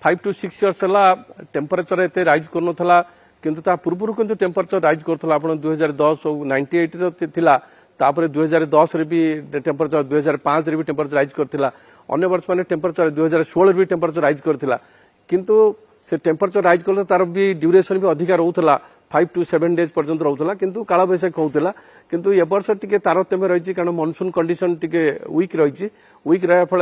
5 to 6 years है temperature एत rise कर किंतु ता पूर्व किंतु टेम्परेचर राइज करथला आपण 2010 और 98 रो थिला तापर 2010 रे भी टेम्परेचर 2005 रे भी टेम्परेचर राइज करथिला अन्य वर्ष माने टेम्परेचर 2016 रे भी टेम्परेचर राइज करथिला किंतु से टेम्परेचर राइज करले तार भी ड्यूरेशन भी अधिक रहउथला 5 to 7 डेज पर्यंत रहउथला किंतु काला बैसाख होउथला किंतु ए वर्ष टिके तारतम्य रहिछि कारण मानसून कंडीशन टिके वीक रहिछि वीक रहा फल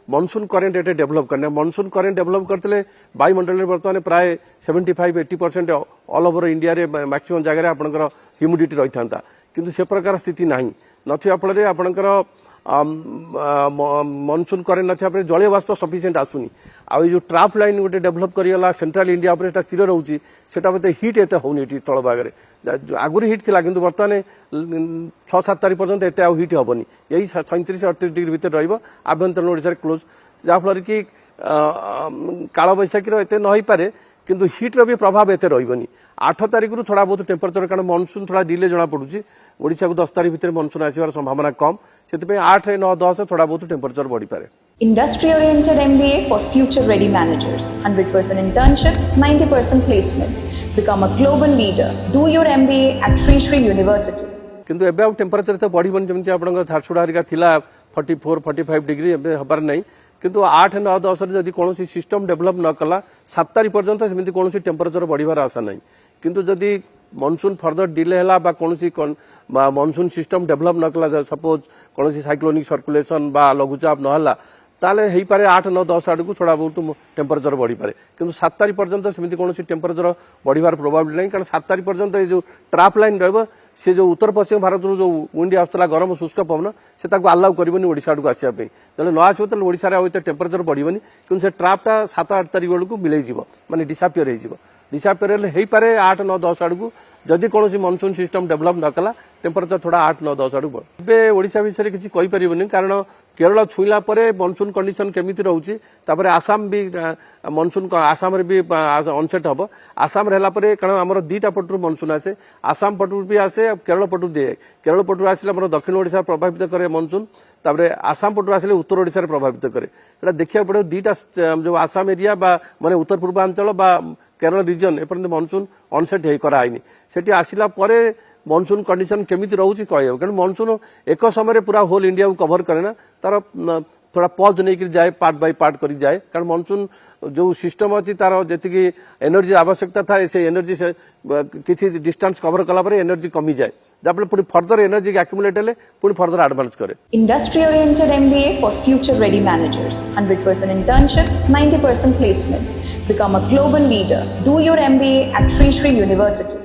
मानसून करेंट एटे डेभलप करने मानसून करेंट डेभलप करते वायुमंडल में बर्तमान प्राय 75-80% ऑल ओवर इंडिया रे मैक्सिमम जगह आपनकर ह्यूमिडिटी रही था किंतु से प्रकार स्थिति नाही नथिया फल आपनकर मानसून करेंट नथिया पर जलीय बाष्प सफिशिएंट आसुनी आ जो ट्राफ लाइन गोटे डेभलप करियला सेंट्रल इंडिया पर एटा स्थिर रहउची सेटा मते हीट एते होउनी एटी तळ भागरे आगुरी हीट थिला किंतु बर्तमान 6-7 तारीख पर्यंत एते आ हीट हबनी यही 37-38 डिग्री भीतर रहइबो आभ्यंतरण ओडिसा क्लोज जा फल कि काला बैसाखी रो एते न होई पारे किंतु हीट रो भी प्रभाव एते रहिबनी 8 तारीख रु थोड़ा बहुत टेम्परेचर कारण मानसून थोड़ा डिले जना पड़ुची ओडिसा को 10 तारीख भीतर मानसून आसीबार संभावना कम सेते 8, 9, 10 थोड़ा बहुत टेम्परेचर बढ़ी पारे Industry oriented MBA for future ready managers. 100% internships, 90% placements. Become a global leader. Do your MBA at Sri Sri University. किंतु एबे टेम्परेचर तो बढ़ीबन जेमति आपन झारसुडा हरिका थिला 44-45 डिग्री एबे हबार नै किंतु 8, 9, 10 रे जदि कोनोसी सिस्टम डेभलप न कला 7 तारीख पर्यंत सेमति कोनोसी टेम्परेचर बढ़ीबार आशा नै किंतु जदि मानसून फर्दर डिले हला बा कोनोसी मानसून सिस्टम डेभलप न कला सपोज कोनोसी साइक्लोनिक सर्कुलेशन बा लघुचाप न हला ताले हेई पारे 8, 9, 10 आडू थोड़ा बहुत टेम्परेचर बढ़ी पारे किंतु 7 तारीख पर्यंत सेमति कोनोसी टेम्परेचर बढ़ीबार प्रोबेबिलिटी नै कारण 7 तारीख पर्यंत ए जो ट्राफ लाइन रहबो से जो उत्तर पश्चिम भारत रो जो विंडी आसला गरम शुष्क पवन से ताको अलाउ करबनी ओडिसा आडू आसिया पे जले न आसो त ओडिसा रे होते टेम्परेचर बढ़ीबनी किंतु से ट्राफटा 7-8 तारीख बेलू मिलै जिवो माने डिसअपियर हे जिवो डिसअपियर हेई पारे 8, 9, 10 आडू जदि कोनोसी मानसून सिस्टम डेभलप न कला टेम्परेचर थोड़ा 8, 9, 10 आडू बे ओडिसा विषय किछि कहि परिबनी कारण केरल छुईला परे मानसून कंडीशन केमिति रहउची तापरे आसाम भी मानसून आसाम रे भी ऑनसेट हबो आसाम रहला परे कारण हमर दीटा पटरु मानसून आसे आसाम पटरु भी आसे केरल पटरु दे केरल पटरु आसिला हमर दक्षिण ओडिसा प्रभावित करे मानसून तापरे आसाम पटरु आसिले उत्तर ओडिसा रे प्रभावित करे एटा देखिया पड़े दीटा जो आसाम एरिया बा माने उत्तर पूर्वांचल बा केरल रीजन एपर्यंत मानसून ऑनसेट हे करा आइनी सेठी आसिला परे मानसून कंडीशन केमिति रहउची कहयो कारण मानसून एक समय पूरा होल इंडिया को कवर करे ना तार थोड़ा पॉज नहीं कर जाए पार्ट बाय पार्ट करी जाए कारण मानसून जो सिस्टम अछि तार जेतिकी एनर्जी आवश्यकता था से एनर्जी से किछि डिस्टेंस कवर कला परे एनर्जी कमी जाए जापले पुनी फर्दर एनर्जी एक्युमुलेट हेले पुनी फर्दर एडवांस करे Industry oriented MBA for future ready managers. 100% internships, 90% placements. Become a global leader. Do your MBA at Sri Sri University.